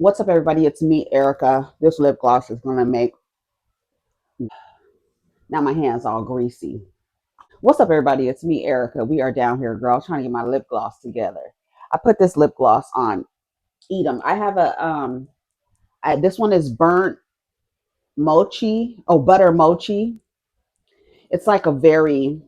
What's up, everybody? It's me, Erica. This lip gloss is gonna make now my hands all greasy. What's up, everybody? It's me, Erica. We are down here, girl, trying to get my lip gloss together. I put this lip gloss on. Eat them. I have a this one is burnt mochi. Oh, butter mochi. It's like a very.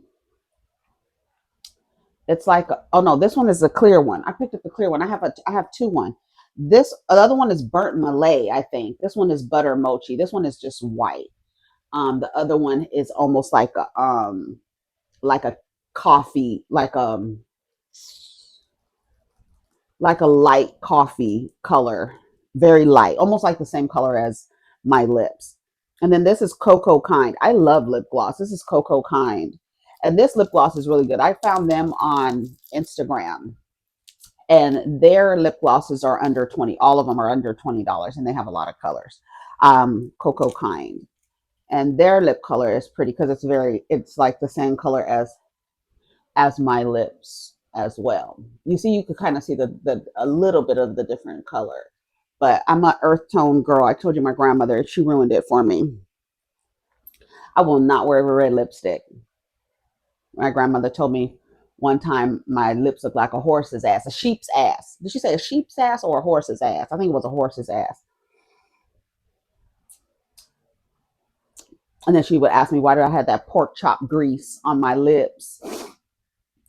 It's like oh no, this one is a clear one. I picked up the clear one. I have two. This the other one is burnt Malay. I think this one is butter mochi. This one is just white. The other one is almost like a coffee, like a light coffee color, very light, almost like the same color as my lips. And then this is C0caine. I love lip gloss. This is C0caine. And this lip gloss is really good. I found them on Instagram and their lip glosses are under 20. All of them are under $20 and they have a lot of colors. C0caine. And their lip color is pretty because it's like the same color as my lips as well. You see, you could kind of see the a little bit of the different color. But I'm an earth tone girl. I told you my grandmother, she ruined it for me. I will not wear red lipstick. My grandmother told me one time my lips look like a horse's ass, a sheep's ass. Did she say a sheep's ass or a horse's ass? I think it was a horse's ass. And then she would ask me why did I have that pork chop grease on my lips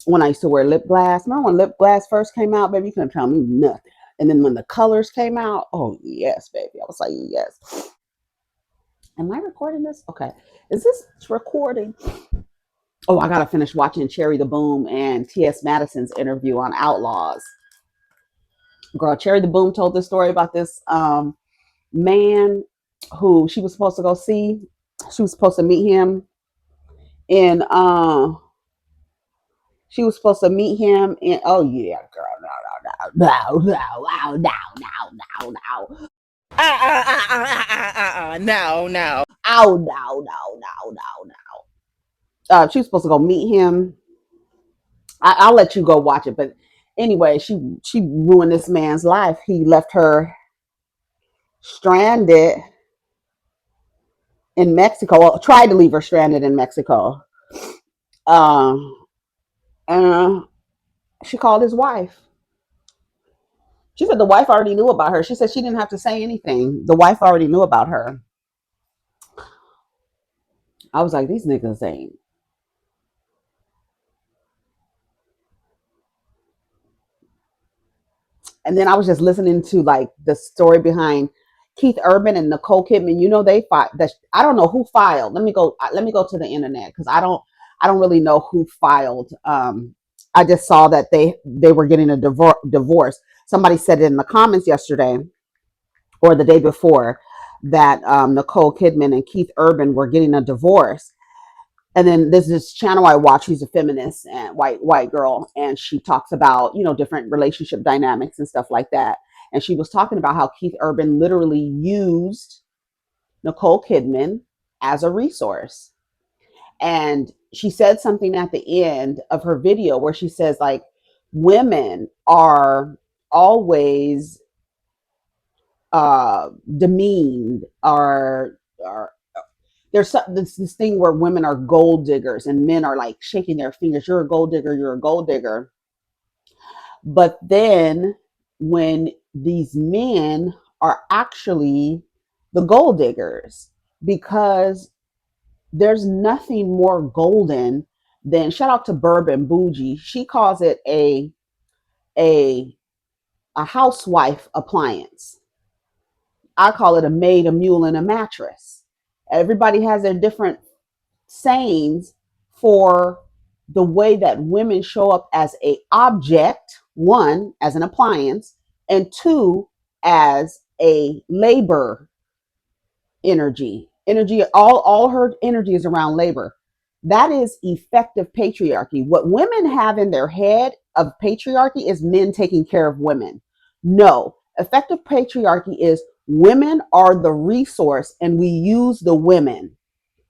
when I used to wear lip gloss. Remember when lip gloss first came out, baby? You couldn't tell me nothing. And then when the colors came out, oh yes, baby. I was like, yes. Am I recording this? Okay. Is this recording? Oh, I gotta finish watching Cherry the Boom and T.S. Madison's interview on Outlaws. Girl, Cherry the Boom told this story about this man who she was supposed to go see. She was supposed to meet him in she was supposed to meet him in oh yeah, girl, no. No. Oh no. She was supposed to go meet him. I'll let you go watch it, but anyway, she ruined this man's life. He left her stranded in Mexico. Well, tried to leave her stranded in Mexico. Um, and she called his wife. She said the wife already knew about her. She said she didn't have to say anything. The wife already knew about her. I was like, these niggas ain't. And then I was just listening to like the story behind Keith Urban and Nicole Kidman. You know they filed. I don't know who filed. Let me go. Let me go to the internet because I don't really know who filed. I just saw that they were getting a divorce. Somebody said it in the comments yesterday or the day before that Nicole Kidman and Keith Urban were getting a divorce. And then there's this channel I watch. She's a feminist and white girl, and she talks about different relationship dynamics and stuff like that. And she was talking about how Keith Urban literally used Nicole Kidman as a resource. And she said something at the end of her video where she says like women are always demeaned or there's this thing where women are gold diggers and men are like shaking their fingers. You're a gold digger. You're a gold digger. But then when these men are actually the gold diggers, because there's nothing more golden than shout out to Bourbon Bougie. She calls it a a housewife appliance. I call it a maid, a mule, and a mattress. Everybody has their different sayings for the way that women show up as a object, one as an appliance, and two as a labor energy. All her energy is around labor. That is effective patriarchy. What women have in their head of patriarchy is men taking care of women. No, effective patriarchy is women are the resource and we use the women,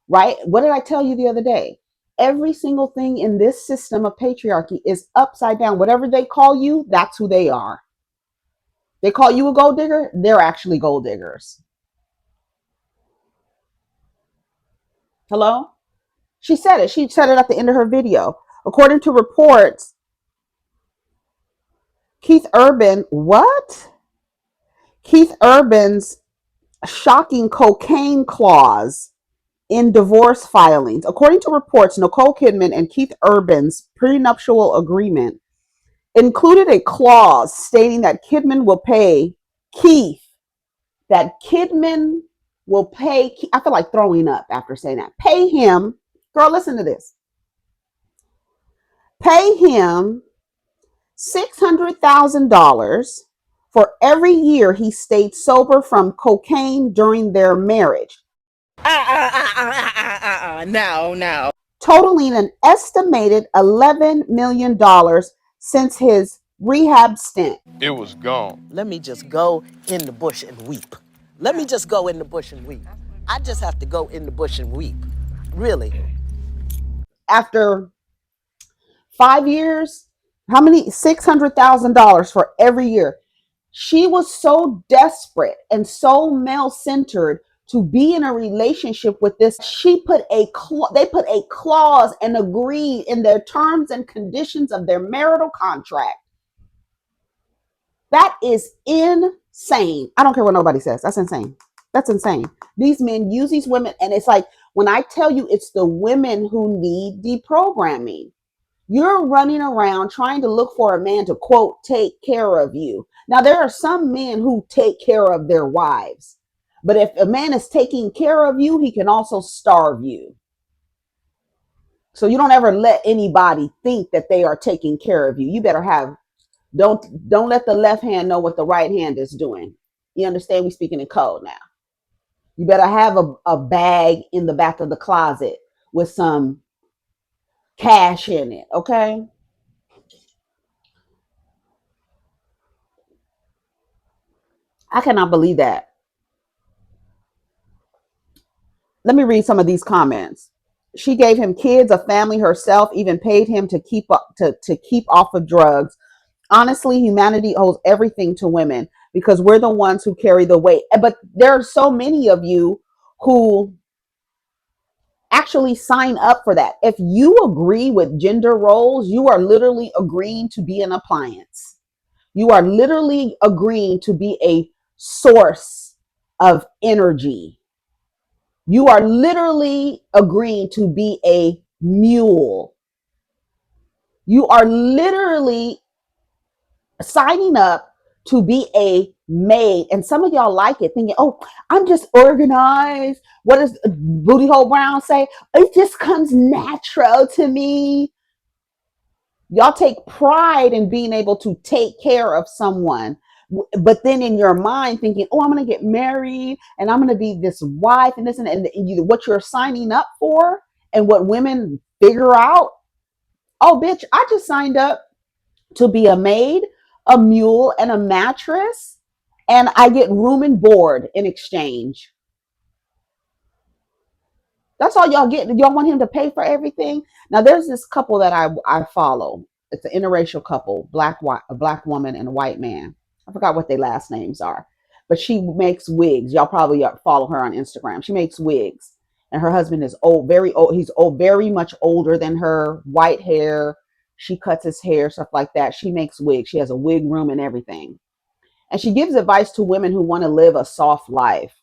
right? What did I tell you the other day? Every single thing in this system of patriarchy is upside down. Whatever they call you, that's who they are. They call you a gold digger, they're actually gold diggers. Hello? She said it. She said it at the end of her video. According to reports, Keith Urban, what? Keith Urban's shocking cocaine clause in divorce filings. According to reports, Nicole Kidman and Keith Urban's prenuptial agreement included a clause stating that Kidman will pay Keith, that Kidman will pay, I feel like throwing up after saying that, pay him, girl, listen to this, pay him $600,000 for every year he stayed sober from cocaine during their marriage. No. Totaling an estimated $11 million since his rehab stint. It was gone. Let me just go in the bush and weep. Let me just go in the bush and weep. I just have to go in the bush and weep. Really. After 5 years, how many? $600,000 for every year. She was so desperate and so male-centered to be in a relationship with this. They put a clause and agreed in their terms and conditions of their marital contract. That is insane. I don't care what nobody says. That's insane. That's insane. These men use these women, and it's like, when I tell you, it's the women who need deprogramming. You're running around trying to look for a man to, quote, take care of you. Now, there are some men who take care of their wives. But if a man is taking care of you, he can also starve you. So you don't ever let anybody think that they are taking care of you. You better have, don't let the left hand know what the right hand is doing. You understand? We speaking in code now. You better have a bag in the back of the closet with some cash in it, okay? I cannot believe that. Let me read some of these comments. She gave him kids, a family herself, even paid him to keep up to keep off of drugs. Honestly, humanity owes everything to women because we're the ones who carry the weight. But there are so many of you who actually sign up for that. If you agree with gender roles, you are literally agreeing to be an appliance. You are literally agreeing to be a source of energy. You are literally agreeing to be a mule. You are literally signing up to be a maid. And some of y'all like it, thinking, oh, I'm just organized. What does Booty Hole Brown say? It just comes natural to me. Y'all take pride in being able to take care of someone. But then in your mind thinking, oh, I'm going to get married and I'm going to be this wife and this and what you're signing up for and what women figure out. Oh, bitch, I just signed up to be a maid, a mule, and a mattress, and I get room and board in exchange. That's all y'all get. Y'all want him to pay for everything? Now, there's this couple that I follow. It's an interracial couple, a black woman and a white man. I forgot what their last names are, but she makes wigs. Y'all probably follow her on Instagram. She makes wigs, and her husband is old, very old. He's old, very much older than her. White hair. She cuts his hair, stuff like that. She makes wigs. She has a wig room and everything. And she gives advice to women who want to live a soft life.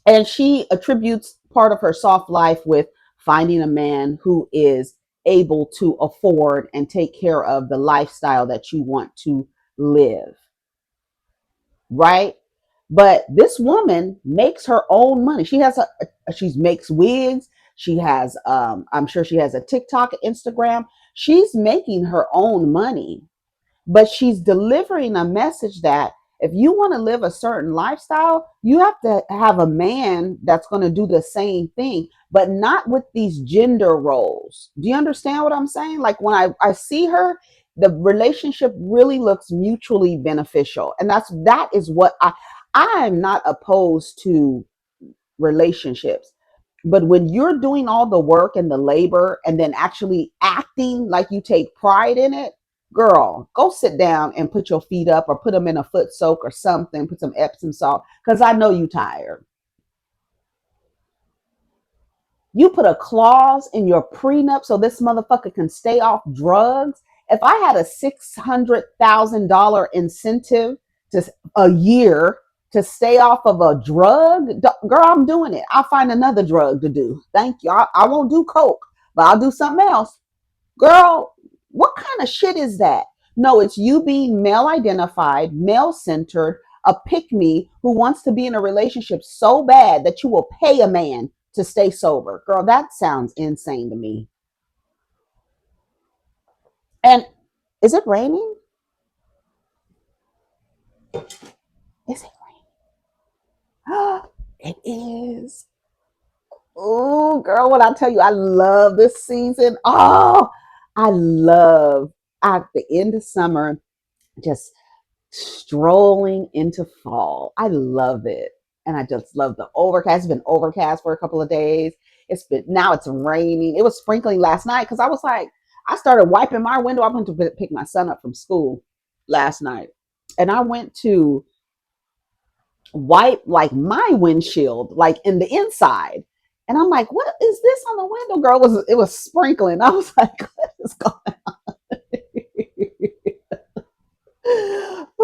And she attributes part of her soft life with finding a man who is able to afford and take care of the lifestyle that you want to live. Right? But this woman makes her own money. She makes wigs. She has, I'm sure she has a TikTok, Instagram. She's making her own money, but she's delivering a message that if you want to live a certain lifestyle, you have to have a man that's going to do the same thing, but not with these gender roles. Do you understand what I'm saying? Like when I see her, the relationship really looks mutually beneficial. And that is what I am not opposed to relationships. But when you're doing all the work and the labor and then actually acting like you take pride in it, Girl, go sit down and put your feet up or put them in a foot soak or something. Put some Epsom salt because I know you tired. You put a clause in your prenup so this motherfucker can stay off drugs. If I had a $600,000 incentive to a year to stay off of a drug, girl, I'm doing it. I'll find another drug to do. Thank you. I won't do coke, but I'll do something else. Girl, what kind of shit is that? No, it's you being male identified, male centered, a pick me who wants to be in a relationship so bad that you will pay a man to stay sober. Girl, that sounds insane to me. And is it raining? Is it raining? It is. Oh, girl, what I tell you, I love this season. Oh, I love at the end of summer, just strolling into fall. I love it. And I just love the overcast. It's been overcast for a couple of days. It's been now it's raining. It was sprinkling last night because I was like, I started wiping my window. I went to pick my son up from school last night. And I went to wipe like my windshield, like in the inside. And I'm like, what is this on the window, girl? It was sprinkling. I was like, what is going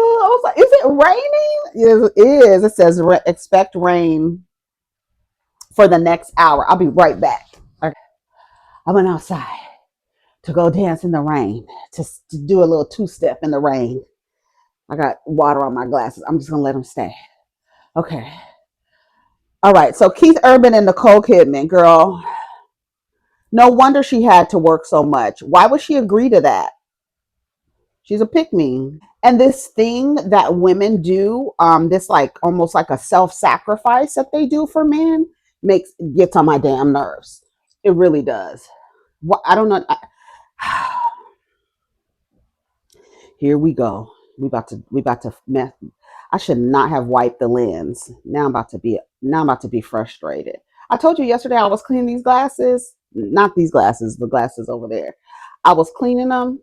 I was like, is it raining? Yes, it is. It says expect rain for the next hour. I'll be right back. Okay. I went outside to go dance in the rain, to do a little two-step in the rain. I got water on my glasses. I'm just going to let them stay. Okay. All right. So Keith Urban and Nicole Kidman, girl, no wonder she had to work so much. Why would she agree to that? She's a pick me. And this thing that women do, this like almost like a self-sacrifice that they do for men, gets on my damn nerves. It really does. What I don't know. Here we go. We about to mess. I should not have wiped the lens. Now I'm about to be frustrated. I told you yesterday I was cleaning these glasses. Not these glasses, the glasses over there. I was cleaning them.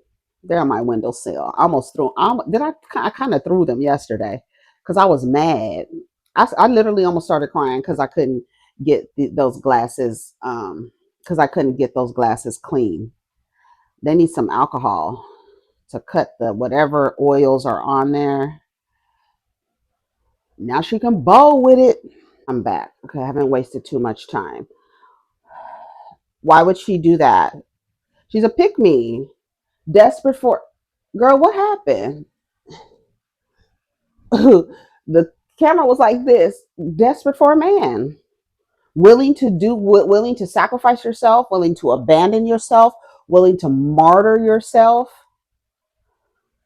They're on my windowsill. I almost threw. I kind of threw them yesterday because I was mad. I literally almost started crying because I couldn't get those glasses. Because I couldn't get those glasses clean. They need some alcohol to cut the whatever oils are on there. Now she can bowl with it. I'm back. Okay, I haven't wasted too much time. Why would she do that? She's a pick me. Desperate for girl, what happened? The camera was like this, desperate for a man. Willing to sacrifice yourself, willing to abandon yourself, willing to martyr yourself.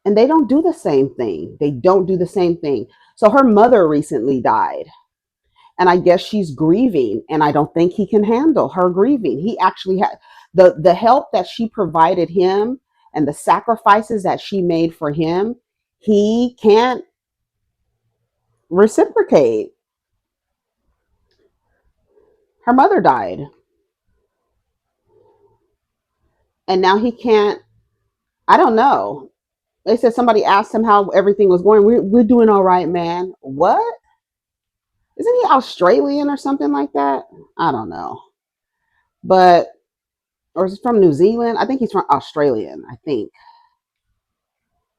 And they don't do the same thing. They don't do the same thing. So her mother recently died. And I guess she's grieving, and I don't think he can handle her grieving. He actually had the help that she provided him and the sacrifices that she made for him. He can't reciprocate. Her mother died, and now he can't. I don't know. They said somebody asked him how everything was going. We're doing all right, man. What? Isn't he Australian or something like that? I don't know, but or is he from New Zealand? I think he's from Australian. I think.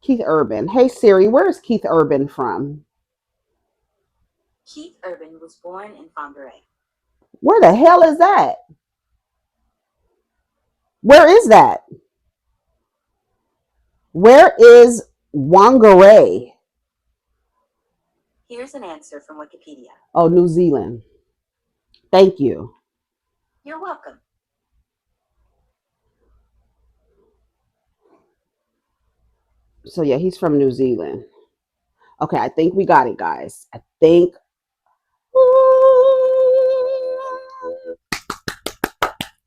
Keith Urban. Hey Siri, where is Keith Urban from? Keith Urban was born in Cabaret. Where the hell is that? Where is that? Where is Whangarei? Here's an answer from Wikipedia. Oh, New Zealand. Thank you. You're welcome. So yeah, he's from New Zealand. Okay, I think we got it, guys. I think.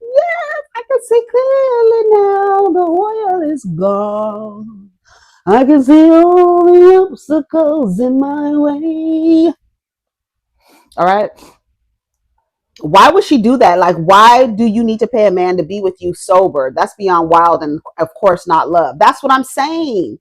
Yes, I can see clearly now. The oil is gone. I can see all the obstacles in my way. All right. Why would she do that? Like, why do you need to pay a man to be with you sober? That's beyond wild and, of course, not love. That's what I'm saying.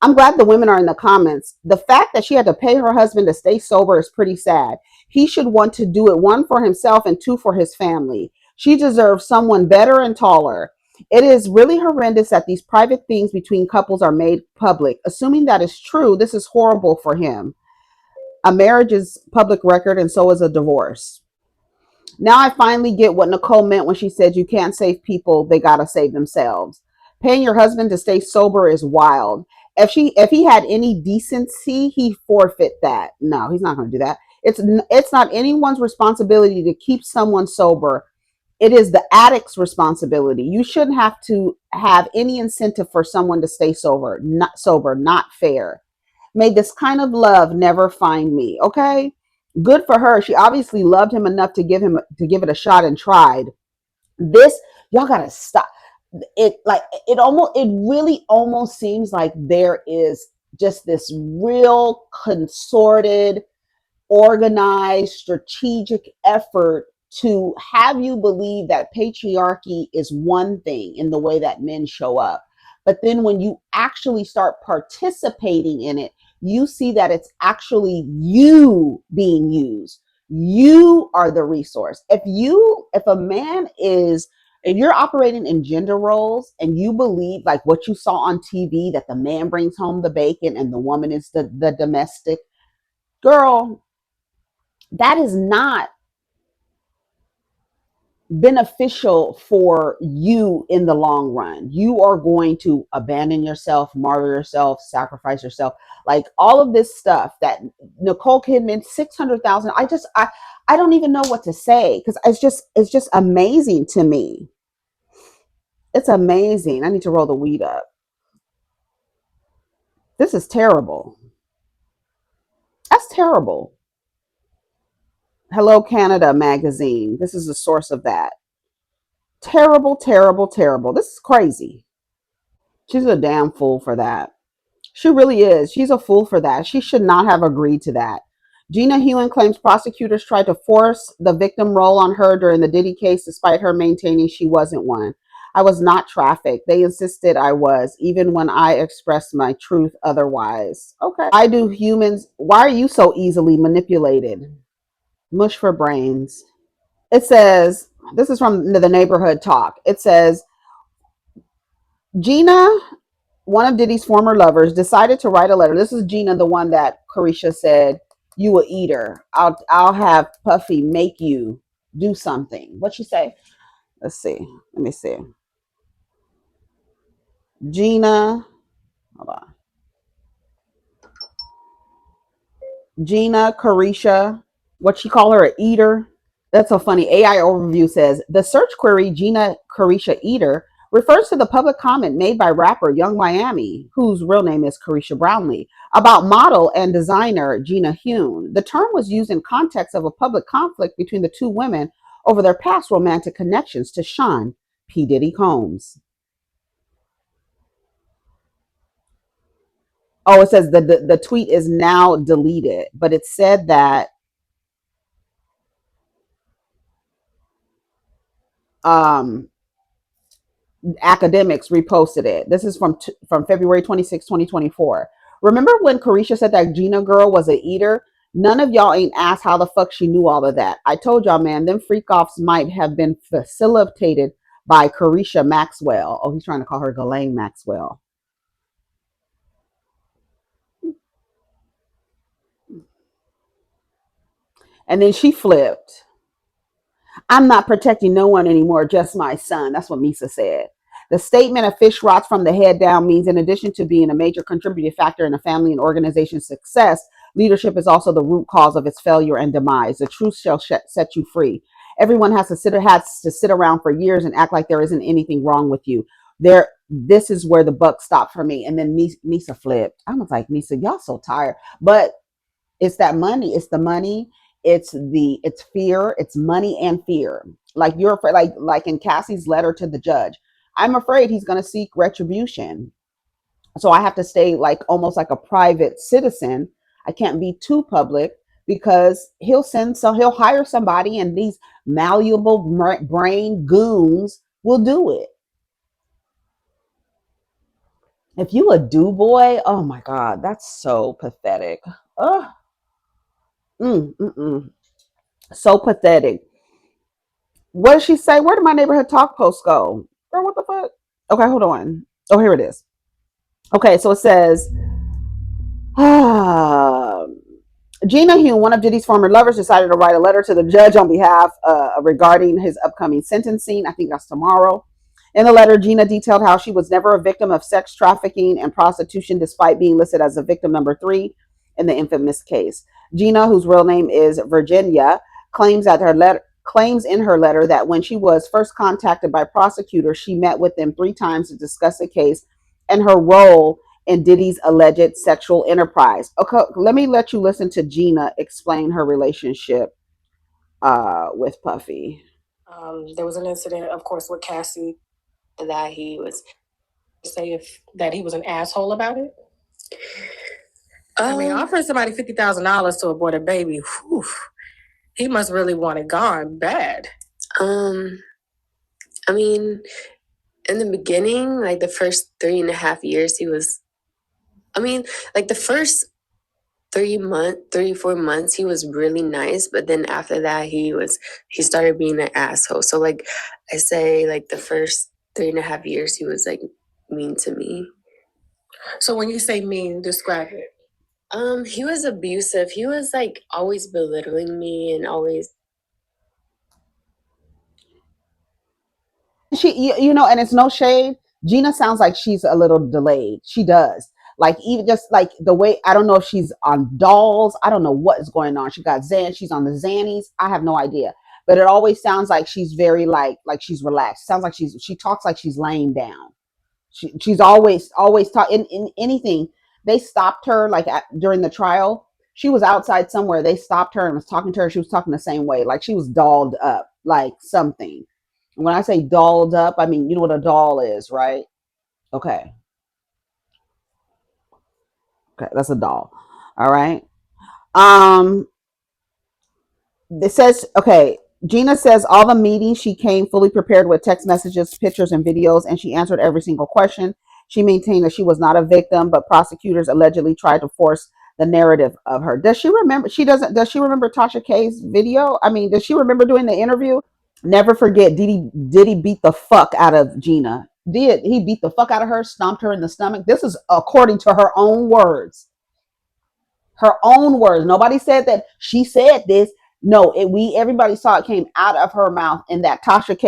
I'm glad the women are in the comments. The fact that she had to pay her husband to stay sober is pretty sad. He should want to do it, one, for himself and two, for his family. She deserves someone better and taller. It is really horrendous that these private things between couples are made public. Assuming that is true, this is horrible for him. A marriage is public record, and so is a divorce. Now I finally get what Nicole meant when she said you can't save people, they gotta save themselves. Paying your husband to stay sober is wild. If he had any decency, he forfeit that. No, he's not gonna do that. It's not anyone's responsibility to keep someone sober. It is the addict's responsibility. You shouldn't have to have any incentive for someone to stay sober, not fair. May this kind of love never find me. Okay? Good for her. She obviously loved him enough to give it a shot and tried. This y'all gotta stop. It really almost seems like there is just this real consorted, organized, strategic effort to have you believe that patriarchy is one thing in the way that men show up. But then when you actually start participating in it, you see that it's actually you being used. You are the resource. If a man is, and you're operating in gender roles and you believe like what you saw on TV, that the man brings home the bacon and the woman is the domestic girl, that is not beneficial for you in the long run. You are going to abandon yourself, martyr yourself, sacrifice yourself. Like all of this stuff that Nicole Kidman, 600,000. I don't even know what to say because it's just amazing to me. It's amazing. I need to roll the weed up. This is terrible. That's terrible. Hello Canada magazine. This is the source of that. Terrible, terrible, terrible. This is crazy. She's a damn fool for that. She really is. She's a fool for that. She should not have agreed to that. Gina Huynh claims prosecutors tried to force the victim role on her during the Diddy case despite her maintaining she wasn't one. I was not trafficked. They insisted I was, even when I expressed my truth otherwise. Okay. Why are you so easily manipulated? Mush for brains. It says, this is from the neighborhood talk. It says, Gina, one of Diddy's former lovers, decided to write a letter. This is Gina, the one that Carisha said, "You a eater. I'll have Puffy make you do something." What'd she say? Let's see. Let me see. Gina, hold on. Gina Carisha. What she call her, a eater? That's so funny. AI overview says the search query Gina Carisha Eater refers to the public comment made by rapper Young Miami, whose real name is Carisha Brownlee, about model and designer Gina Huynh. The term was used in context of a public conflict between the two women over their past romantic connections to Sean P. Diddy Combs. Oh, it says the tweet is now deleted, but it said that um, academics reposted it. This is from February 26, 2024. Remember when Carisha said that Gina girl was a eater? None of y'all ain't asked how the fuck she knew all of that. I told y'all, man, them freak offs might have been facilitated by Carisha Maxwell. Oh, he's trying to call her Ghislaine Maxwell. And then she flipped. I'm not protecting no one anymore, just my son. That's what Misa said. The statement of fish rots from the head down means, in addition to being a major contributing factor in a family and organization's success, leadership is also the root cause of its failure and demise. The truth shall set you free. Everyone has to sit around for years and act like there isn't anything wrong with you. This is where the buck stopped for me. And then Misa flipped. I was like, Misa, y'all so tired. But it's that money. It's the money. It's fear. It's money and fear. Like you're afraid, like in Cassie's letter to the judge. I'm afraid he's going to seek retribution. So I have to stay like almost like a private citizen. I can't be too public because he'll hire somebody, and these malleable brain goons will do it. If you a do boy, oh my God, that's so pathetic. Ugh. Mm. So pathetic. What did she say? Where did my neighborhood talk post go? Girl, what the fuck? Okay, hold on. Oh, here it is. Okay, so it says, Gina Huynh, one of Diddy's former lovers, decided to write a letter to the judge on behalf regarding his upcoming sentencing. I think that's tomorrow. In the letter, Gina detailed how she was never a victim of sex trafficking and prostitution, despite being listed as a victim number 3 in the infamous case. Gina, whose real name is Virginia, claims in her letter that when she was first contacted by prosecutors, she met with them 3 times to discuss the case and her role in Diddy's alleged sexual enterprise. Okay, let you listen to Gina explain her relationship with Puffy. There was an incident, of course, with Cassie that he was that he was an asshole about it. I mean, offering somebody $50,000 to abort a baby, whew, he must really want it gone bad. I mean, in the beginning, like the first 3.5 years, he was. I mean, like the first 4 months, he was really nice, but then after that, he started being an asshole. So, like I say, like the first 3.5 years, he was like mean to me. So when you say mean, describe it. He was abusive. He was like always belittling me and always. You know, and it's no shade. Gina sounds like she's a little delayed. She does. Like, even just like the way, I don't know if she's on dolls. I don't know what is going on. She got she's on the Xannies. I have no idea. But it always sounds like she's very like she's relaxed. Sounds like she talks like she's laying down. She's always talking in anything. They stopped her like during the trial. She was outside somewhere. They stopped her and was talking to her. She was talking the same way, like she was dolled up, like something. When I say dolled up, I mean, you know what a doll is, right? Okay. Okay, that's a doll. All right. Um, it says, okay, Gina says all the meetings she came fully prepared with text messages, pictures, and videos, and she answered every single question. She maintained that she was not a victim, but prosecutors allegedly tried to force the narrative of her. Does she remember? Does she remember Tasha K's video? I mean, does she remember doing the interview? Never forget, Diddy beat the fuck out of Gina. He beat the fuck out of her, stomped her in the stomach. This is according to her own words. Her own words. Nobody said that she said this. No, everybody saw it came out of her mouth. And that Tasha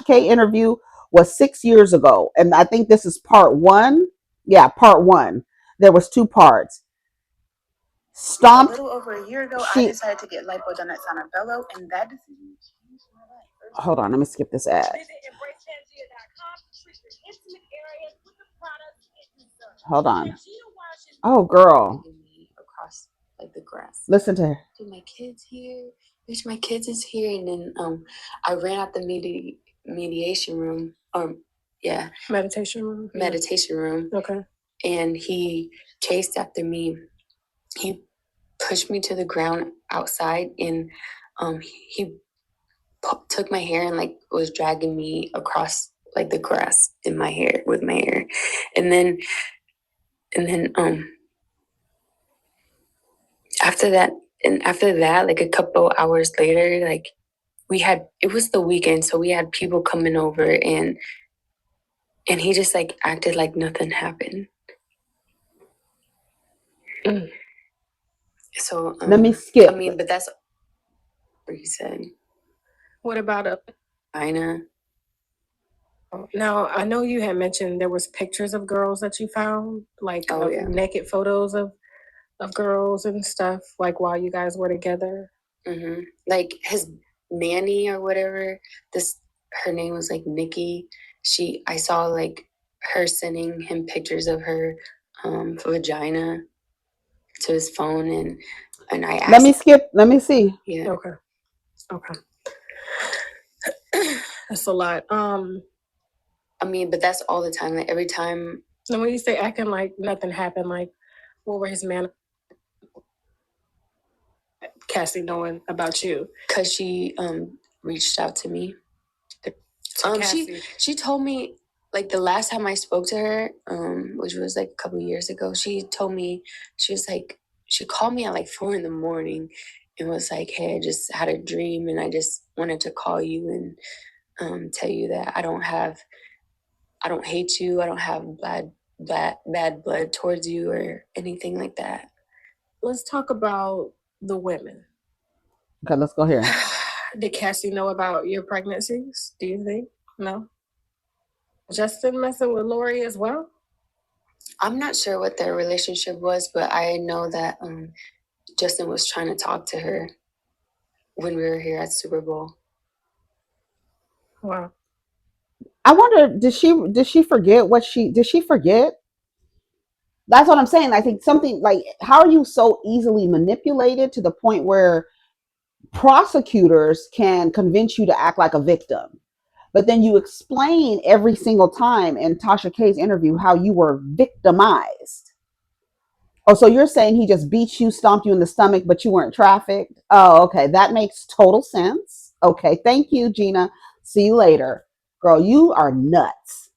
K interview was 6 years ago, and I think this is part 1. Yeah, part 1. There was 2 parts. Stomped. A little over a year ago, I decided to get lipo done at Sanabello, and that decision changed my life. Hold on, let me skip this ad. Hold on. Oh, girl. Across like the grass. Listen to her. Dude, my kid's here. Bitch, my kids is here. And then I ran out the mediation room. Meditation room. Meditation room. Okay. And he chased after me. He pushed me to the ground outside, and he took my hair and like was dragging me across like the grass in my hair with my hair. And then after that, like a couple hours later, like it was the weekend, so we had people coming over, and he just like acted like nothing happened. So let me skip. I mean, but that's what he said. What about a China? Now, I know you had mentioned there was pictures of girls that you found, like naked photos of girls and stuff, like while you guys were together. Mm-hmm. Like his nanny or whatever. Her name was like Nikki. I saw like her sending him pictures of her vagina to his phone, and I asked. Let me skip. Let me see. Yeah. Okay. That's a lot. I mean, but that's all the time. Like every time. And when you say acting like nothing happened, like what were his man? Cassie knowing about you? Because she reached out to me. Cassie. She told me, like, the last time I spoke to her, which was like a couple years ago, she told me, she was like, she called me at like 4 a.m. and was like, hey, I just had a dream and I just wanted to call you and tell you that I don't hate you, I don't have bad blood towards you or anything like that. Let's talk about the women. Okay, let's go here. Did Cassie know about your pregnancies? Do you think? No. Justin messing with Lori as well? I'm not sure what their relationship was, but I know that Justin was trying to talk to her when we were here at Super Bowl. Wow. I wonder, did she forget did she forget? That's what I'm saying. I think something like, how are you so easily manipulated to the point where prosecutors can convince you to act like a victim? But then you explain every single time in Tasha K's interview how you were victimized. Oh, so you're saying he just beat you, stomped you in the stomach, but you weren't trafficked? Oh, okay. That makes total sense. Okay. Thank you, Gina. See you later. Girl, you are nuts.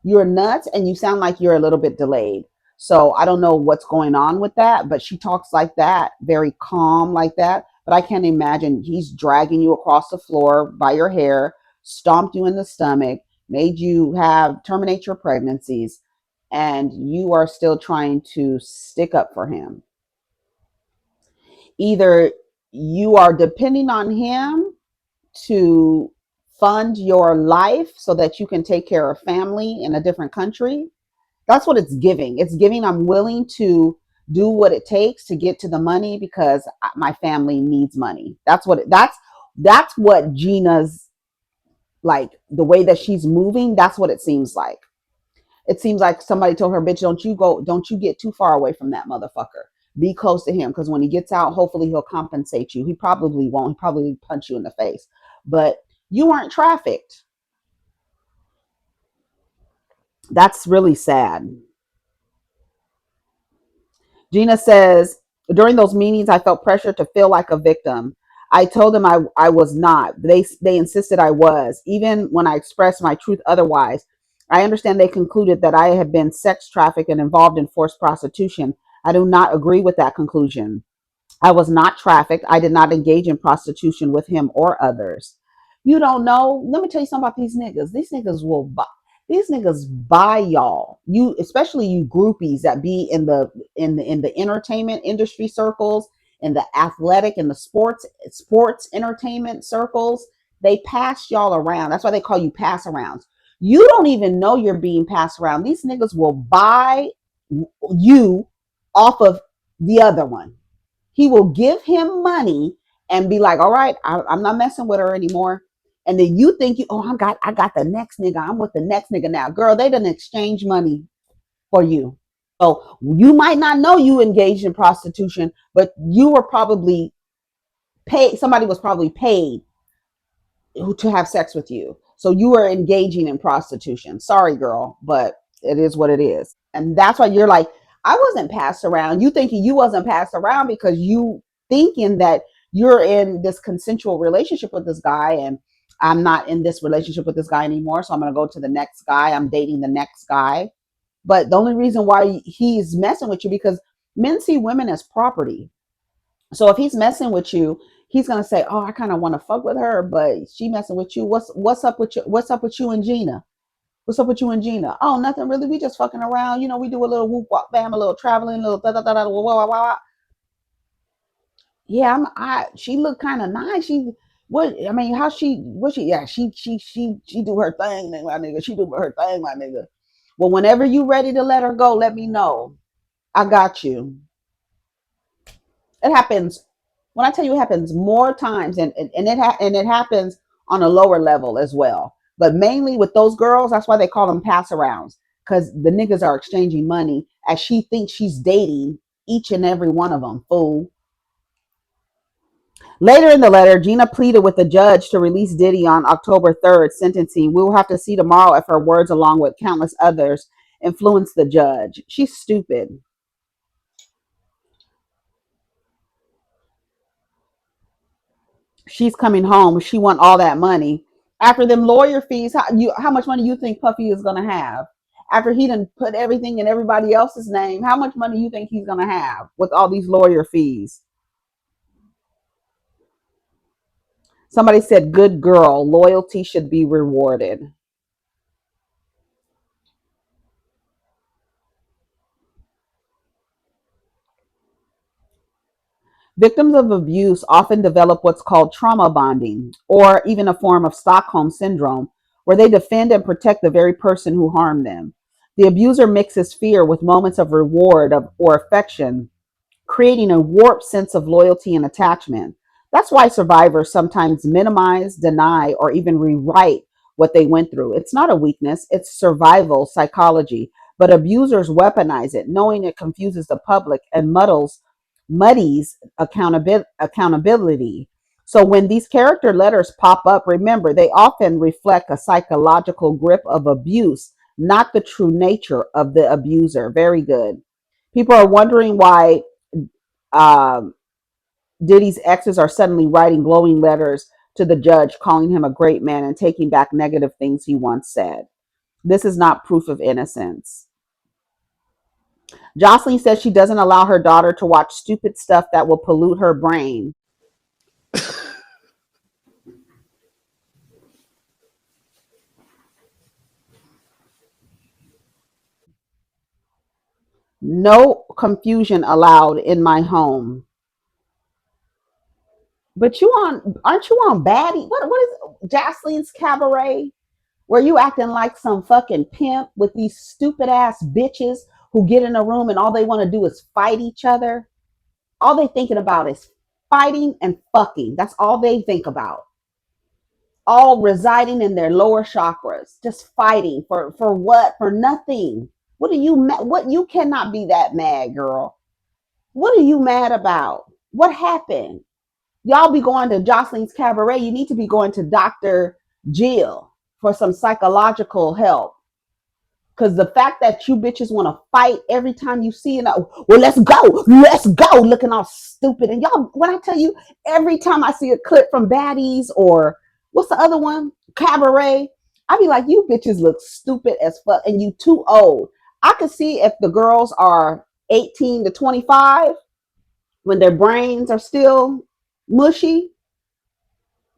You're nuts, and you sound like you're a little bit delayed. So I don't know what's going on with that, but she talks like that, very calm like that. But I can't imagine he's dragging you across the floor by your hair, stomped you in the stomach, made you have terminate your pregnancies, and you are still trying to stick up for him. Either you are depending on him to fund your life so that you can take care of family in a different country. That's what it's giving. It's giving, I'm willing to do what it takes to get to the money because my family needs money. That's what Gina's, like, the way that she's moving, that's what it seems like. It seems like somebody told her, bitch, don't you get too far away from that motherfucker. Be close to him, because when he gets out, hopefully he'll compensate you. He probably won't. He probably punch you in the face. But you weren't trafficked. That's really sad. Gina says, during those meetings, I felt pressure to feel like a victim. I told them I was not. They insisted I was, even when I expressed my truth otherwise. I understand they concluded that I had been sex trafficked and involved in forced prostitution. I do not agree with that conclusion. I was not trafficked. I did not engage in prostitution with him or others. You don't know. Let me tell you something about these niggas. These niggas will buy. These niggas buy y'all. You, especially you groupies that be in the entertainment industry circles, in the athletic and the sports entertainment circles. They pass y'all around. That's why they call you pass arounds. You don't even know you're being passed around. These niggas will buy you off of the other one. He will give him money and be like, all right, I'm not messing with her anymore. And then you think I got the next nigga. I'm with the next nigga now. Girl, they didn't exchange money for you. So you might not know you engaged in prostitution, but you were probably paid. Somebody was probably paid to have sex with you. So you were engaging in prostitution. Sorry, girl, but it is what it is. And that's why you're like, I wasn't passed around. You thinking you wasn't passed around because you thinking that you're in this consensual relationship with this guy, and I'm not in this relationship with this guy anymore. So I'm going to go to the next guy. I'm dating the next guy. But the only reason why he's messing with you, because men see women as property. So if he's messing with you, he's gonna say, "Oh, I kind of want to fuck with her, but she messing with you. What's up with you? What's up with you and Gina? What's up with you and Gina? Oh, nothing really. We just fucking around. You know, we do a little whoop wop bam, a little traveling, a little da da da da wah wah wah. Yeah, she looked kind of nice. She what? I mean, how she? What she? Yeah, she do her thing, my nigga. She do her thing, my nigga. Well, whenever you ready to let her go, let me know. I got you. It happens, when I tell you, it happens more times, and it happens on a lower level as well. But mainly with those girls, that's why they call them pass arounds, because the niggas are exchanging money as she thinks she's dating each and every one of them. Fool. Later in the letter, Gina pleaded with the judge to release Diddy on October 3rd sentencing. We will have to see tomorrow if her words, along with countless others, influence the judge. She's stupid. She's coming home. She want all that money. After them lawyer fees, how much money you think Puffy is gonna have? After he done put everything in everybody else's name, how much money you think he's gonna have with all these lawyer fees? Somebody said, good girl, loyalty should be rewarded. Victims of abuse often develop what's called trauma bonding, or even a form of Stockholm syndrome, where they defend and protect the very person who harmed them. The abuser mixes fear with moments of reward or affection, creating a warped sense of loyalty and attachment. That's why survivors sometimes minimize, deny, or even rewrite what they went through. It's not a weakness, it's survival psychology. But abusers weaponize it, knowing it confuses the public and muddies accountability. So when these character letters pop up, remember they often reflect a psychological grip of abuse, not the true nature of the abuser. Very good. People are wondering why um, Diddy's exes are suddenly writing glowing letters to the judge, calling him a great man and taking back negative things he once said. This is not proof of innocence. Joseline says she doesn't allow her daughter to watch stupid stuff that will pollute her brain. No confusion allowed in my home. But aren't you on baddie? What is Joseline's Cabaret? Where you acting like some fucking pimp with these stupid ass bitches who get in a room and all they want to do is fight each other. All they thinking about is fighting and fucking. That's all they think about. All residing in their lower chakras, just fighting for what? For nothing. What you cannot be that mad, girl. What are you mad about? What happened? Y'all be going to Joseline's Cabaret. You need to be going to Dr. Jill for some psychological help. Because the fact that you bitches want to fight every time you see it, well, let's go, looking all stupid. And y'all, when I tell you, every time I see a clip from Baddies or what's the other one, Cabaret, I be like, you bitches look stupid as fuck, and you too old. I could see if the girls are 18 to 25 when their brains are still mushy.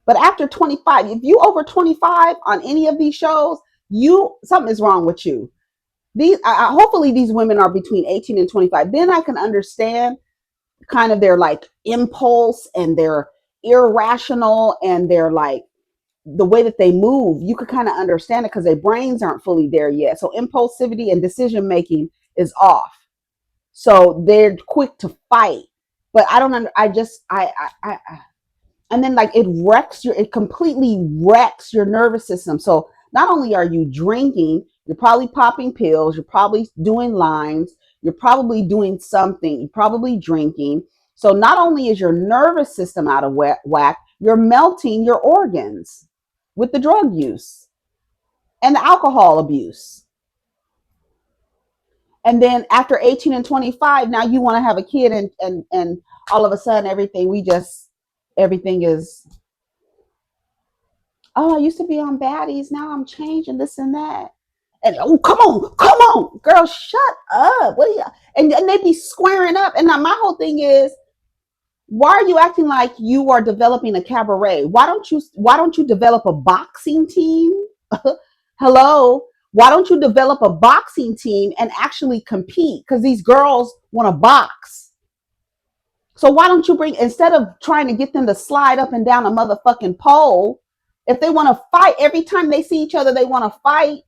But after 25, if you over 25 on any of these shows, something is wrong with you. Hopefully these women are between 18 and 25. Then I can understand kind of their like impulse and their irrational and their like the way that they move. You could kind of understand it because their brains aren't fully there yet. So impulsivity and decision making is off. So they're quick to fight. But I don't under I just I and then like it completely wrecks your nervous system. So not only are you drinking, you're probably popping pills, you're probably doing lines, you're probably doing something, you're probably drinking. So not only is your nervous system out of whack, you're melting your organs with the drug use and the alcohol abuse. And then after 18 and 25, now you want to have a kid, and all of a sudden everything is, oh, I used to be on baddies, now I'm changing this and that. And oh, come on, girl, shut up. What are you? And they be squaring up. And now my whole thing is, why are you acting like you are developing a cabaret? Why don't you develop a boxing team? Hello? Why don't you develop a boxing team and actually compete? Because these girls want to box. So why don't you instead of trying to get them to slide up and down a motherfucking pole, if they want to fight, every time they see each other, they want to fight,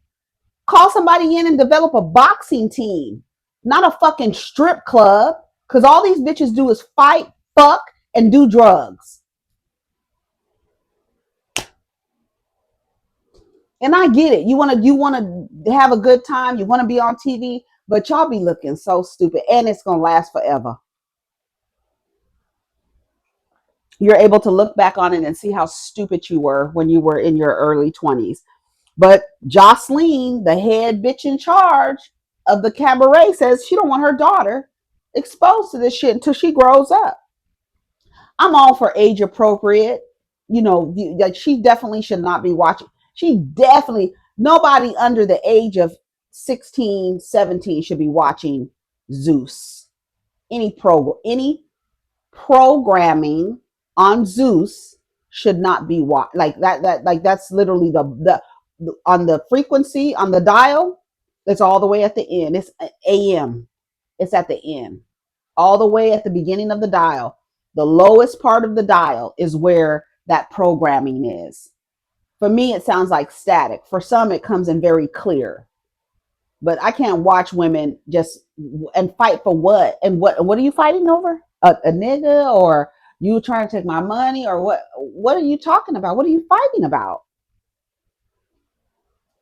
call somebody in and develop a boxing team, not a fucking strip club. Because all these bitches do is fight, fuck, and do drugs. And I get it. You want to have a good time. You want to be on TV, but y'all be looking so stupid, and it's gonna last forever. You're able to look back on it and see how stupid you were when you were in your early 20s. But Joseline, the head bitch in charge of the cabaret, says she don't want her daughter exposed to this shit until she grows up. I'm all for age appropriate You know, like she definitely should not be watching. She definitely, nobody under the age of 16, 17 should be watching Zeus. Any programming on Zeus should not be watched. Like like that's literally the on the frequency on the dial. It's all the way at the end. It's AM. It's at the end. All the way at the beginning of the dial. The lowest part of the dial is where that programming is. For me, it sounds like static. For some, it comes in very clear. But I can't watch women just and fight for what? And what are you fighting over? A nigga, or you trying to take my money, or what? What are you talking about? What are you fighting about?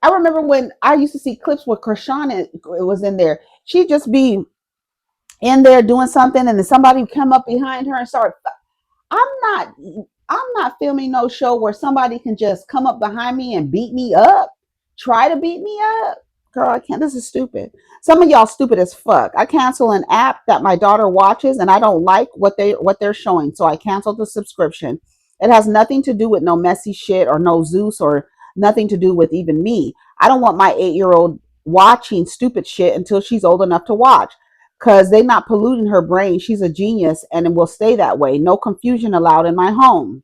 I remember when I used to see clips where Krishan was in there. She'd just be in there doing something, and then somebody would come up behind her and start. I'm not I'm not filming no show where somebody can just come up behind me and beat me up. Try to beat me up. Girl, I can't. This is stupid. Some of y'all stupid as fuck. I cancel an app that my daughter watches and I don't like what they're showing. So I canceled the subscription. It has nothing to do with no messy shit or no Zeus or nothing to do with even me. I don't want my 8-year-old watching stupid shit until she's old enough to watch, because they're not polluting her brain. She's a genius and it will stay that way. No confusion allowed in my home.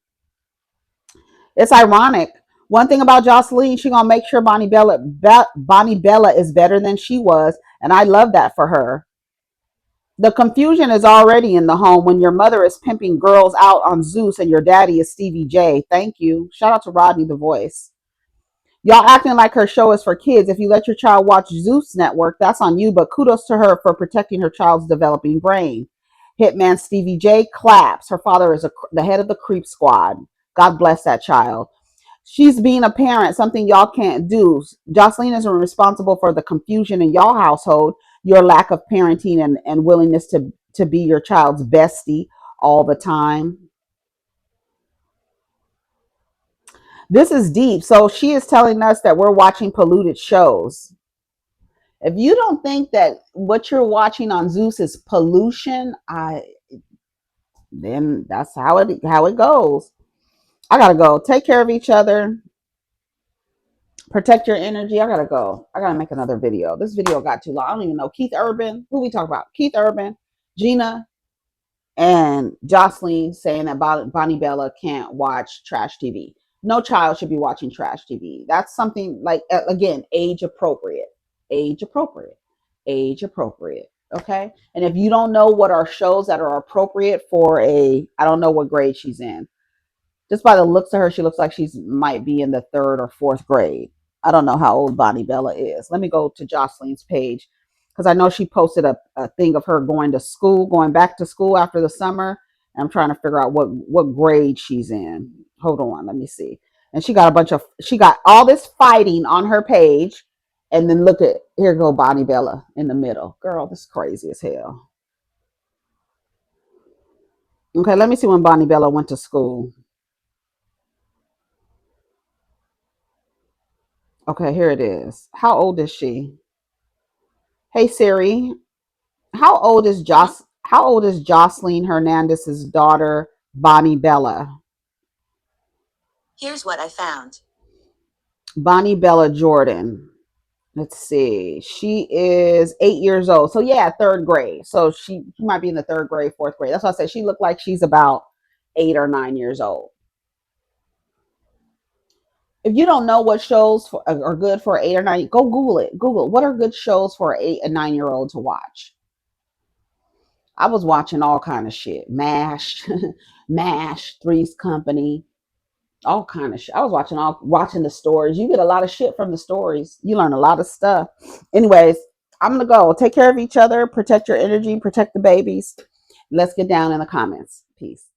It's ironic. One thing about Joseline, she gonna make sure Bonnie Bella is better than she was, and I love that for her. The confusion is already in the home when your mother is pimping girls out on Zeus and your daddy is Stevie J. Thank you. Shout out to Rodney the Voice. Y'all acting like her show is for kids. If you let your child watch Zeus Network, that's on you, but kudos to her for protecting her child's developing brain. Hitman Stevie J claps. Her father is the head of the creep squad. God bless that child. She's being a parent, something y'all can't do. Joseline is responsible for the confusion in y'all household, your lack of parenting and willingness to be your child's bestie all the time. This is deep. So she is telling us that we're watching polluted shows. If you don't think that what you're watching on Zeus is pollution, then that's how it goes. I gotta go. Take care of each other. Protect your energy. I gotta go. I gotta make another video. This video got too long. I don't even know. Keith Urban. Who we talk about? Keith Urban, Gina, and Joseline saying that Bonnie Bella can't watch trash TV. No child should be watching trash TV. That's something like, again, age appropriate. Age appropriate. Age appropriate. Okay. And if you don't know what are shows that are appropriate for I don't know what grade she's in. Just by the looks of her, she looks like she's might be in the 3rd or 4th grade. I don't know how old Bonnie Bella is. Let me go to Joseline's page, because I know she posted a thing of her going back to school after the summer. And I'm trying to figure out what grade she's in. Hold on, let me see. And she got all this fighting on her page. And then look at, here go Bonnie Bella in the middle. Girl, this is crazy as hell. Okay, let me see when Bonnie Bella went to school. Okay, here it is. How old is she? Hey Siri, how old is Joseline Hernandez's daughter, Bonnie Bella? Here's what I found. Bonnie Bella Jordan. Let's see. She is 8 years old. So yeah, 3rd grade. So she might be in the 3rd grade, 4th grade. That's why I said she looked like she's about 8 or 9 years old. If you don't know what shows are good for 8 or 9, go Google it. Google what are good shows for an 8 and 9-year-old to watch. I was watching all kind of shit. MASH, MASH, Three's Company, all kind of shit. I was watching the stories. You get a lot of shit from the stories. You learn a lot of stuff. Anyways, I'm gonna go. Take care of each other. Protect your energy. Protect the babies. Let's get down in the comments. Peace.